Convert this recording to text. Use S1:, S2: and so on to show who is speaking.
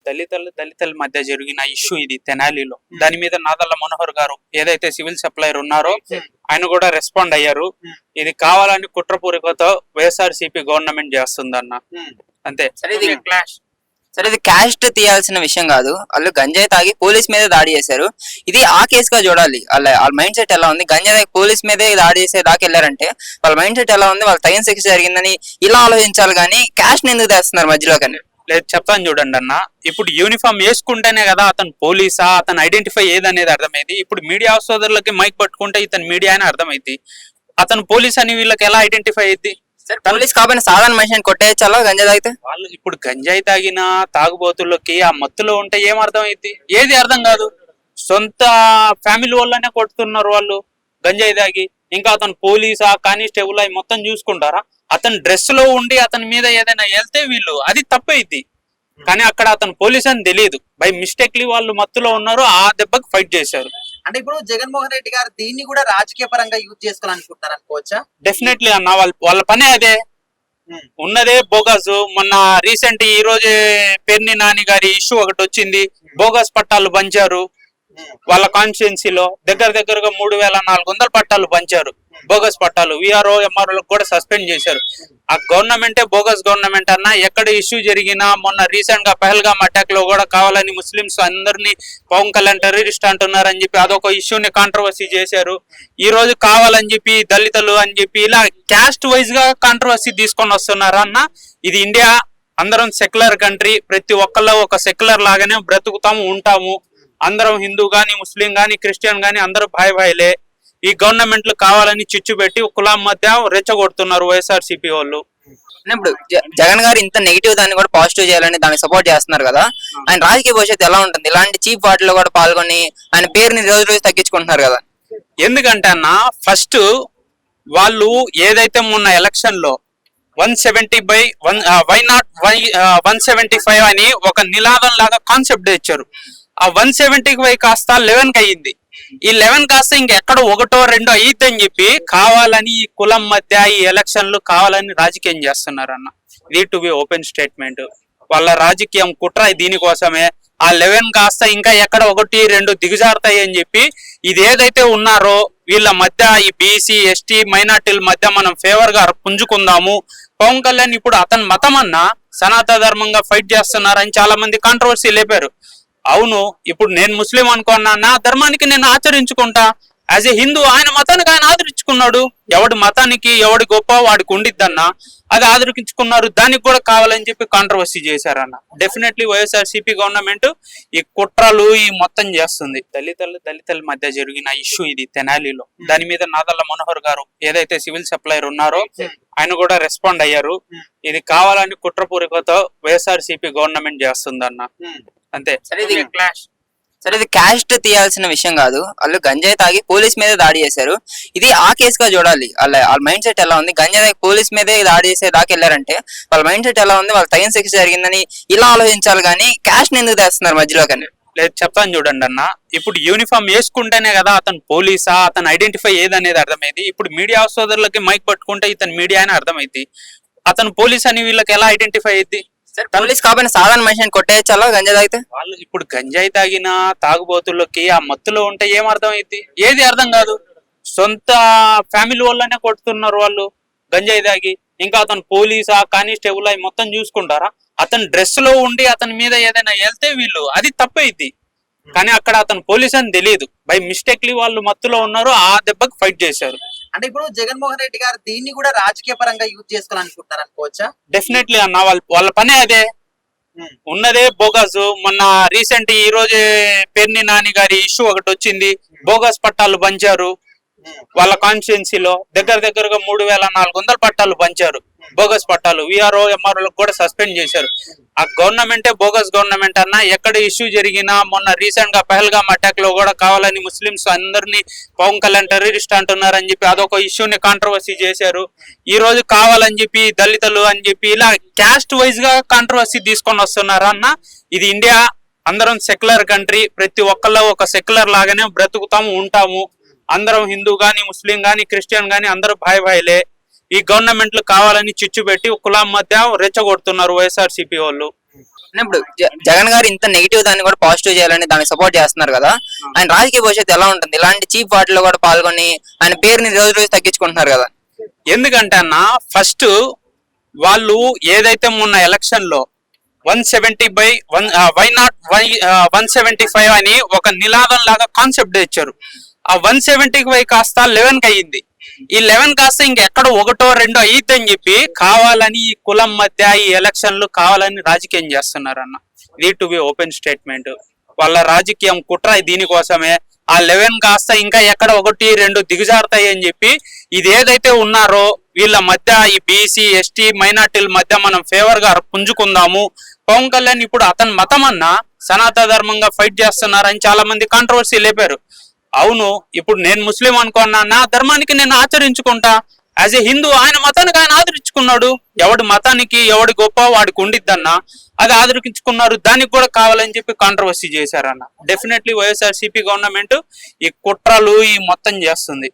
S1: దళితుల మధ్య జరిగిన ఇష్యూ ఇది తెనాలిలో. దాని మీద నాదల్ల మనోహర్ గారు ఏదైతే సివిల్ సప్లైర్ ఉన్నారో ఆయన కూడా రెస్పాండ్ అయ్యారు. ఇది కావాలని కుట్రపూరికతో వైఎస్ఆర్సీపీ గవర్నమెంట్ చేస్తుందన్న, అంతే.
S2: సరే, ఇది క్యాస్ట్ తీయాల్సిన విషయం కాదు. వాళ్ళు గంజాయి తాగి పోలీస్ మీద దాడి చేశారు. ఇది ఆ కేసుగా చూడాలి. వాళ్ళ మైండ్ సెట్ ఎలా ఉంది? గంజాయి తాగి పోలీస్ మీదే దాడి చేసే దాకా వెళ్ళారంటే వాళ్ళ మైండ్ సెట్ ఎలా ఉంది? వాళ్ళ తగిన శిక్ష జరిగిందని ఇలా ఆలోచించాలి కానీ క్యాస్ట్ ఎందుకు తెస్తున్నారు మధ్యలో? కానీ
S1: లేదు, చెప్తాను చూడండి అన్న. ఇప్పుడు యూనిఫామ్ వేసుకుంటేనే కదా అతను పోలీసా, అతను ఐడెంటిఫై ఏదనేది అర్థమైంది. ఇప్పుడు మీడియా సోదరులకి మైక్ పట్టుకుంటే ఇతను మీడియా అని అర్థమైంది. అతను పోలీస్ అని వీళ్ళకి ఎలా ఐడెంటిఫై అయింది?
S2: పోలీస్ కాబట్టి సాధారణ మనిషిని కొట్టేయచ్చాలో గంజాయి తాగితే?
S1: వాళ్ళు ఇప్పుడు గంజాయి తాగిన తాగుబోతుల్లోకి ఆ మత్తులో ఉంటే ఏం అర్థం అయింది? ఏది అర్థం కాదు. సొంత ఫ్యామిలీ వాళ్ళనే కొడుతున్నారు వాళ్ళు గంజాయి తాగి. ఇంకా అతను పోలీసా, కానిస్టేబుల్ అవి మొత్తం చూసుకుంటారా? అతను డ్రెస్ లో ఉండి అతని మీద ఏదైనా వెళ్తే వీళ్ళు అది తప్పైద్ది. కానీ అక్కడ అతను పోలీస్ అని తెలియదు. బై మిస్టేక్లీ వాళ్ళు మత్తులో ఉన్నారు, ఆ దెబ్బకి ఫైట్ చేశారు.
S3: అంటే ఇప్పుడు జగన్మోహన్ రెడ్డి గారు దీన్ని కూడా రాజకీయ పరంగా యూజ్ చేసుకోవాలనుకుంటున్నారు అనుకోవచ్చా?
S1: డెఫినెట్లీ అన్న, వాళ్ళ పనే అదే. ఉన్నదే బోగస్. మొన్న రీసెంట్ ఈ రోజు పేర్ని నాని గారి ఇష్యూ ఒకటి వచ్చింది. బోగస్ పట్టాలు పంచారు వాళ్ళ కాన్స్టిట్యున్సీలో. దగ్గరగా 3,400 పట్టాలు పంచారు, బోగస్ పట్టాలు. విఆర్ఓ ఎంఆర్ఓ కూడా సస్పెండ్ చేశారు. ఆ గవర్నమెంటే బోగస్ గవర్నమెంట్ అన్న. ఎక్కడ ఇష్యూ జరిగినా, మొన్న రీసెంట్ గా పహల్గామ్ అటాక్ లో కూడా కావాలని ముస్లింస్ అందరినీ పవన్ కళ్యాణ్ టెర్రరిస్ట్ అంటున్నారని చెప్పి అదొక ఇష్యూని కాంట్రవర్సీ చేశారు. ఈ రోజు కావాలని చెప్పి దళితులు అని చెప్పి ఇలా క్యాస్ట్ వైజ్ గా కాంట్రవర్సీ తీసుకొని వస్తున్నారు అన్న. ఇది ఇండియా, అందరం సెక్యులర్ కంట్రీ. ప్రతి ఒక్కళ్ళు ఒక సెక్యులర్ లాగానే బ్రతుకుతాము, ఉంటాము. అందరం హిందూ గాని, ముస్లిం గాని, క్రిస్టియన్ గాని అందరూ భాయ్. ఈ గవర్నమెంట్లు కావాలని చిచ్చు పెట్టి కులం మధ్య రెచ్చగొడుతున్నారు వైఎస్ఆర్సీపీ వాళ్ళు.
S2: ఇప్పుడు జగన్ గారు ఇంత నెగిటివ్ దాన్ని కూడా పాజిటివ్ చేయాలని దానికి సపోర్ట్ చేస్తున్నారు కదా, ఆయన రాజకీయ భవిష్యత్తు ఎలా ఉంటుంది? ఇలాంటి చీప్ వాటిలో కూడా పాల్గొని ఆయన పేరుని రోజు తగ్గించుకుంటున్నారు కదా.
S1: ఎందుకంటే అన్న, ఫస్ట్ వాళ్ళు ఏదైతే మొన్న ఎలక్షన్ లో 175 అని ఒక నినాదం లాగా కాన్సెప్ట్ ఇచ్చారు. ఆ 175 కాస్త 11 అయ్యింది. ఈ 11 కాస్త ఇంకెక్కడో 1, 2 అయ్యిద్దని చెప్పి కావాలని ఈ కులం మధ్య ఈ ఎలక్షన్లు కావాలని రాజకీయం చేస్తున్నారు అన్న. ఇది టు బి ఓపెన్ స్టేట్మెంట్. వాళ్ళ రాజకీయం కుట్ర దీనికోసమే. ఆ 11 కాస్త ఇంకా ఎక్కడ 1, 2 దిగజారుతాయి అని చెప్పి ఇది ఏదైతే ఉన్నారో వీళ్ళ మధ్య, ఈ బీసీ, ఎస్టీ, మైనార్టీల మధ్య మనం ఫేవర్ గా పుంజుకుందాము. పవన్ కళ్యాణ్ ఇప్పుడు అతని మతం అన్నా సనాతన ధర్మంగా ఫైట్ చేస్తున్నారని చాలా మంది కాంట్రవర్సీ లేపారు. అవును, ఇప్పుడు నేను ముస్లిం అనుకున్నా, నా ధర్మానికి నేను ఆచరించుకుంటా. యాజ్ ఏ హిందూ ఆయన మతానికి ఆయన ఆదరించుకున్నాడు. ఎవడి మతానికి ఎవడి గొప్ప వాడికి ఉండిద్దన్న, అది ఆదరించుకున్నారు. దానికి కూడా కావాలని చెప్పి కాంట్రవర్సీ చేశారన్న. డెఫినెట్లీ వైఎస్ఆర్సీపీ గవర్నమెంట్ ఈ కుట్రలు ఈ మొత్తం చేస్తుంది. దళితుల మధ్య జరిగిన ఇష్యూ ఇది తెనాలిలో. దాని మీద నాదల్ల మనోహర్ గారు ఏదైతే సివిల్ సప్లైర్ ఉన్నారో ఆయన కూడా రెస్పాండ్ అయ్యారు. ఇది కావాలని కుట్రపూరికతో వైఎస్ఆర్సీపీ గవర్నమెంట్ చేస్తుందన్న, అంతే.
S2: సరే, ఇది క్యాస్ట్ తీయాల్సిన విషయం కాదు. వాళ్ళు గంజాయి తాగి పోలీస్ మీద దాడి చేశారు. ఇది ఆ కేసుగా చూడాలి. వాళ్ళ మైండ్ సెట్ ఎలా ఉంది? గంజాయి తాగి పోలీస్ మీదే దాడి చేసే దాకా వెళ్ళారంటే వాళ్ళ మైండ్ సెట్ ఎలా ఉంది? వాళ్ళ తగిన శిక్ష జరిగిందని ఇలా ఆలోచించాలి కానీ క్యాస్ట్ ఎందుకు తెస్తున్నారు మధ్యలో? కానీ
S1: లేదు, చెప్తాను చూడండి అన్న. ఇప్పుడు యూనిఫామ్ వేసుకుంటేనే కదా అతను పోలీసా, అతను ఐడెంటిఫై ఏదనేది అర్థమైంది. ఇప్పుడు మీడియా సోదరులకి మైక్ పట్టుకుంటే ఇతను మీడియా అని అర్థమైంది. అతను పోలీస్ అని వీళ్ళకి ఎలా ఐడెంటిఫై అయింది?
S2: పోలీస్ కాబట్టి సాధారణ మనిషిని కొట్టేయచ్చాలో గంజాయి తాగితే?
S1: వాళ్ళు ఇప్పుడు గంజాయి తాగిన తాగుబోతుల్లోకి ఆ మత్తులో ఉంటే ఏం అర్థం అయింది? ఏది అర్థం కాదు. సొంత ఫ్యామిలీ వాళ్ళనే కొడుతున్నారు వాళ్ళు గంజాయి తాగి. ఇంకా అతను పోలీసా, కానిస్టేబుల్ అవి మొత్తం చూసుకుంటారా? అతను డ్రెస్ లో ఉండి అతని మీద ఏదైనా వెళ్తే వీళ్ళు అది తప్పైద్ది. కానీ అక్కడ అతను పోలీస్ అని తెలియదు. బై మిస్టేక్లీ వాళ్ళు మత్తులో ఉన్నారు, ఆ దెబ్బకి ఫైట్ చేశారు.
S3: అంటే ఇప్పుడు జగన్మోహన్ రెడ్డి గారు దీన్ని కూడా రాజకీయ పరంగా యూజ్ చేసుకోవాలనుకుంటున్నారు అనుకోవచ్చా?
S1: డెఫినెట్లీ అన్న, వాళ్ళ పనే అదే. ఉన్నదే బోగస్. మొన్న రీసెంట్ ఈ రోజు పేర్ని నాని గారి ఇష్యూ ఒకటి వచ్చింది. బోగస్ పట్టాలు పంచారు వాళ్ళ కాన్స్టిట్యున్సీలో. దగ్గరగా 3,400 పట్టాలు పంచారు, బోగస్ పట్టాలు. విఆర్ఓ ఎంఆర్ఓ కూడా సస్పెండ్ చేశారు. ఆ గవర్నమెంటే బోగస్ గవర్నమెంట్ అన్న. ఎక్కడ ఇష్యూ జరిగినా, మొన్న రీసెంట్ గా పహల్గామ్ అటాక్ లో కూడా కావాలని ముస్లింస్ అందరినీ పవన్ కళ్యాణ్ టెర్రరిస్ట్ అంటున్నారని చెప్పి అదొక ఇష్యూని కాంట్రవర్సీ చేశారు. ఈ రోజు కావాలని చెప్పి దళితులు అని చెప్పి ఇలా క్యాస్ట్ వైజ్ గా కాంట్రవర్సీ తీసుకొని వస్తున్నారు అన్న. ఇది ఇండియా, అందరం సెక్యులర్ కంట్రీ. ప్రతి ఒక్కళ్ళు ఒక సెక్యులర్ లాగానే బ్రతుకుతాము, ఉంటాము. అందరం హిందూ గాని, ముస్లిం గాని, క్రిస్టియన్ గాని అందరూ భాయ్. ఈ గవర్నమెంట్లు కావాలని చిచ్చు పెట్టి కులం మధ్య రెచ్చగొడుతున్నారు వైఎస్ఆర్సీపీ వాళ్ళు.
S2: ఇప్పుడు జగన్ గారు ఇంత నెగిటివ్ దాన్ని కూడా పాజిటివ్ చేయాలని దానికి సపోర్ట్ చేస్తున్నారు కదా, ఆయన రాజకీయ భవిష్యత్తు ఎలా ఉంటుంది? ఇలాంటి చీప్ వాటిలో కూడా పాల్గొని ఆయన పేరుని రోజు రోజు తగ్గించుకుంటున్నారు కదా.
S1: ఎందుకంటే అన్న ఫస్ట్ వాళ్ళు ఏదైతే మొన్న ఎలక్షన్ లో 170/1 వై నాట్ 175 అని ఒక నినాదం లాగా కాన్సెప్ట్ ఇచ్చారు. ఆ 175 కాస్త 11 అయ్యింది. ఈ 11 కాస్త ఇంకెక్కడ ఒకటో రెండో అయ్యిద్దని చెప్పి కావాలని ఈ కులం మధ్య ఈ ఎలక్షన్లు కావాలని రాజకీయం చేస్తున్నారు అన్న. Need to be open statement. వాళ్ళ రాజకీయం కుట్ర దీనికోసమే. ఆ 11 కాస్త ఇంకా ఎక్కడ ఒకటి రెండు దిగజారుతాయి అని చెప్పి ఇది ఏదైతే ఉన్నారో వీళ్ళ మధ్య ఈ బీసీ ఎస్టీ మైనార్టీల మధ్య మనం ఫేవర్ గా పుంజుకుందాము. పవన్ కళ్యాణ్ ఇప్పుడు అతని మతం అన్న సనాతన ధర్మంగా ఫైట్ చేస్తున్నారని చాలా మంది కాంట్రవర్సీ లేపారు. అవును, ఇప్పుడు నేను ముస్లిం అనుకున్నా, నా ధర్మానికి నేను ఆచరించుకుంటా. యాజ్ ఏ హిందూ ఆయన మతానికి ఆయన ఆదరించుకున్నాడు. ఎవడి మతానికి ఎవడి గొప్ప వాడికి ఉండిద్దన్నా, అది ఆదరించుకున్నారు. దానికి కూడా కావాలని చెప్పి కాంట్రవర్సీ చేశారన్న. డెఫినెట్లీ వైఎస్ఆర్సీపీ గవర్నమెంట్ ఈ కుట్రలు ఈ మొత్తం చేస్తుంది.